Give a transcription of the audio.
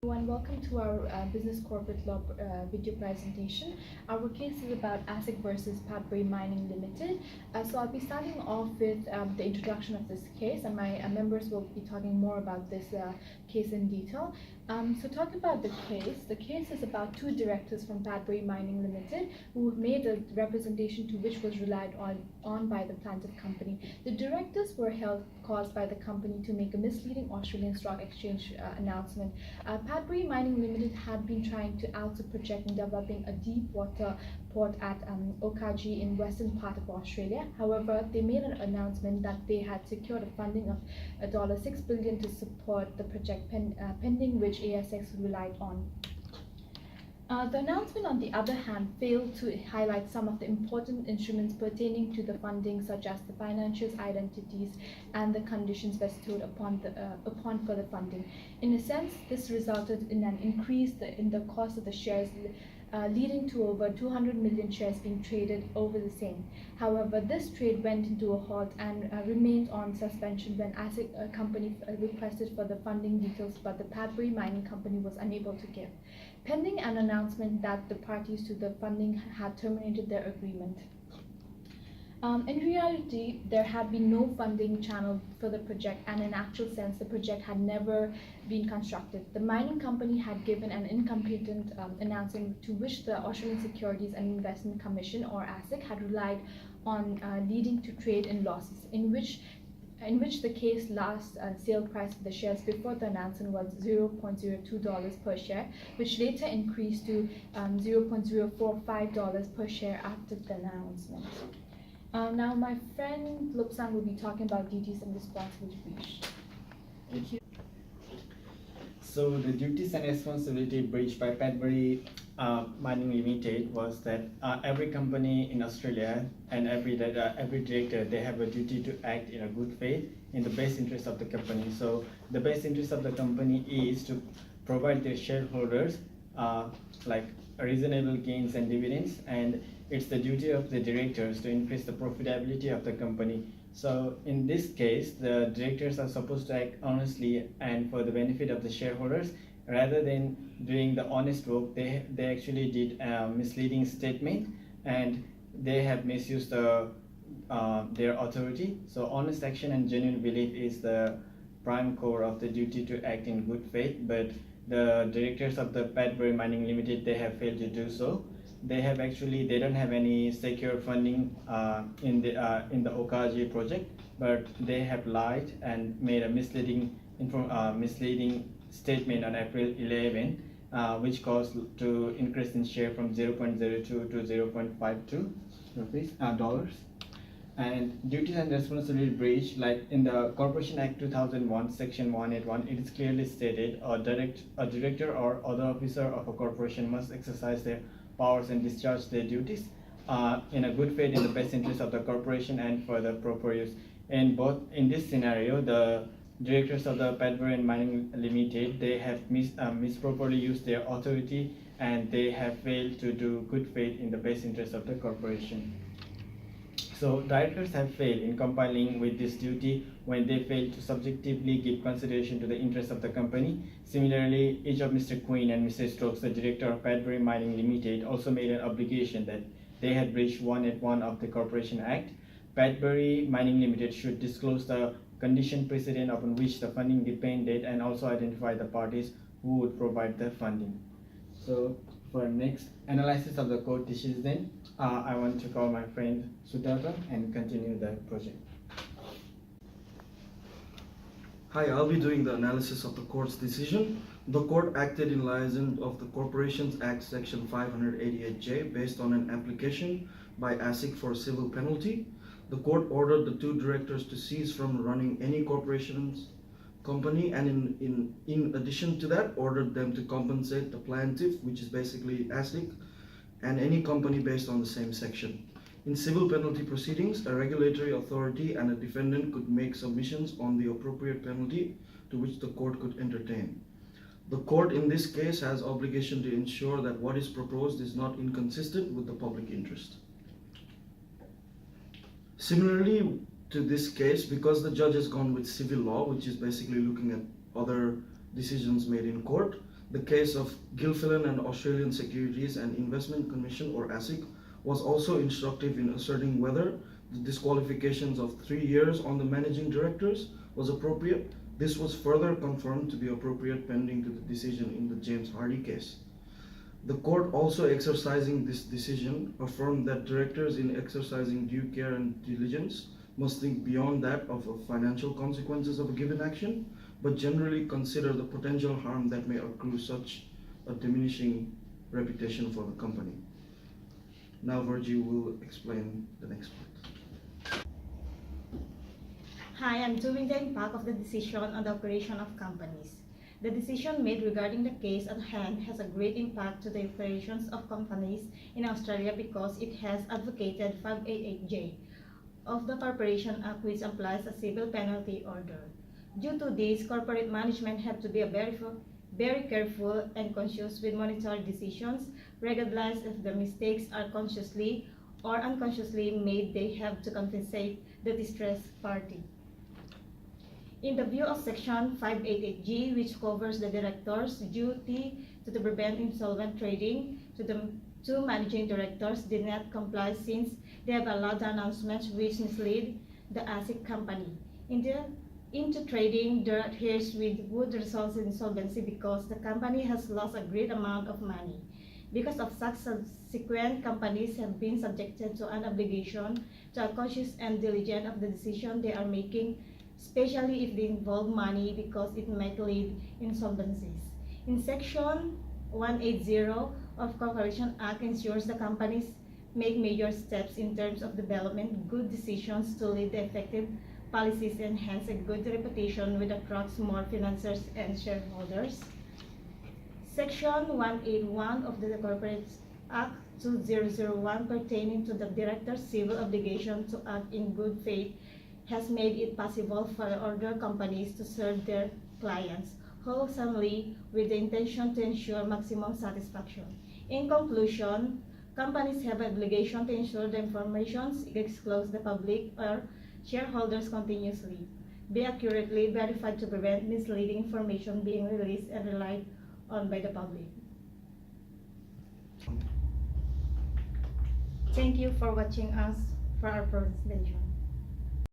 Everyone, welcome to our business corporate law video presentation. Our case is about ASIC versus Padbury Mining Limited. So I'll be starting off with the introduction of this case, and my members will be talking more about this case in detail. So talking about the case is about two directors from Padbury Mining Limited who made a representation to which was relied on by the plaintiff company. The directors were held caused by the company to make a misleading Australian Stock Exchange announcement. Padbury Mining Limited had been trying to out a project in developing a deep water port at Okaji in western part of Australia. However, they made an announcement that they had secured a funding of $6 billion to support the project pending which ASIC relied on. The announcement, on the other hand, failed to highlight some of the important instruments pertaining to the funding, such as the financials, identities, and the conditions bestowed upon further funding. In a sense, this resulted in an increase in the cost of the shares, leading to over 200 million shares being traded over the same. However, this trade went into a halt and remained on suspension when ASIC company requested for the funding details, but the Padbury Mining Company was unable to give, pending an announcement that the parties to the funding had terminated their agreement. In reality, there had been no funding channel for the project, and in actual sense, the project had never been constructed. The mining company had given an incompetent announcement to which the Australian Securities and Investment Commission, or ASIC, had relied on, leading to trade in losses, in which the case last sale price of the shares before the announcement was $0.02 per share, which later increased to $0.045 per share after the announcement. Now my friend Lupsan will be talking about duties and responsibility breach. Thank you. So the duties and responsibility breached by Padbury Mining Limited was that every company in Australia and every director, they have a duty to act in a good faith in the best interest of the company. So the best interest of the company is to provide their shareholders like reasonable gains and dividends, and it's the duty of the directors to increase the profitability of the company. So in this case, the directors are supposed to act honestly and for the benefit of the shareholders. Rather than doing the honest work, they actually did a misleading statement, and they have misused their authority. So honest action and genuine belief is the prime core of the duty to act in good faith, but the directors of the Padbury Mining Limited, they have failed to do so. They don't have any secure funding in the Okaji project, but they have lied and made a misleading statement on April 11, which caused to increase in share from 0.02 to 0.52 rupees dollars. And duties and responsibility breach, like in the Corporation Act 2001 section 181, it is clearly stated a director or other officer of a corporation must exercise their powers and discharge their duties in a good faith in the best interest of the corporation and for the proper use. In this scenario, the directors of the Padbury Mining Limited, they have misproperly used their authority, and they have failed to do good faith in the best interest of the corporation. So directors have failed in complying with this duty when they failed to subjectively give consideration to the interests of the company. Similarly, each of Mr. Quinn and Mr. Stokes, the director of Padbury Mining Limited, also made an obligation that they had breached 181 of the Corporation Act. Padbury Mining Limited should disclose the condition precedent upon which the funding depended, and also identify the parties who would provide the funding. So for next analysis of the court decision, I want to call my friend Sudhakar and continue the project. Hi, I'll be doing the analysis of the court's decision. The court acted in liaison of the Corporations Act section 588J based on an application by ASIC for civil penalty. The court ordered the two directors to cease from running any corporation's company, and in addition to that, ordered them to compensate the plaintiff, which is basically ASIC, and any company based on the same section. In civil penalty proceedings, a regulatory authority and a defendant could make submissions on the appropriate penalty to which the court could entertain. The court in this case has obligation to ensure that what is proposed is not inconsistent with the public interest. Similarly to this case, because the judge has gone with civil law, which is basically looking at other decisions made in court, The case of Gilfillan and Australian Securities and Investment Commission, or ASIC, was also instructive in asserting whether the disqualifications of 3 years on the managing directors was appropriate. This was further confirmed to be appropriate pending to the decision in the James Hardy case. The court, also exercising this decision, affirmed that directors, in exercising due care and diligence, must think beyond that of the financial consequences of a given action, but generally consider the potential harm that may accrue such a diminishing reputation for the company. Now Virgie will explain the next part. Hi, I'm doing the impact of the decision on the operation of companies. The decision made regarding the case at hand has a great impact to the operations of companies in Australia because it has advocated 588J of the Corporation Act, which applies a civil penalty order. Due to this, corporate management have to be very careful and conscious with monetary decisions, regardless if the mistakes are consciously or unconsciously made. They have to compensate the distressed party. In the view of Section 588G, which covers the director's duty to prevent insolvent trading, to the two managing directors did not comply since they have allowed the announcements which mislead the ASIC company into trading their shares with would result in insolvency because the company has lost a great amount of money. Because of such, subsequent companies have been subjected to an obligation to are conscious and diligent of the decision they are making, especially if they involve money because it might lead insolvencies. In Section 180 of Corporation Act ensures the companies make major steps in terms of development good decisions to lead the effective policies and hence a good reputation with attracts more financiers and shareholders. Section 181 of the Corporate Act 2001 pertaining to the director's civil obligation to act in good faith has made it possible for other companies to serve their clients wholesomely with the intention to ensure maximum satisfaction. In conclusion, companies have an obligation to ensure the information disclosed to the public or shareholders continuously be accurately verified to prevent misleading information being released and relied on by the public. Thank you for watching us for our presentation.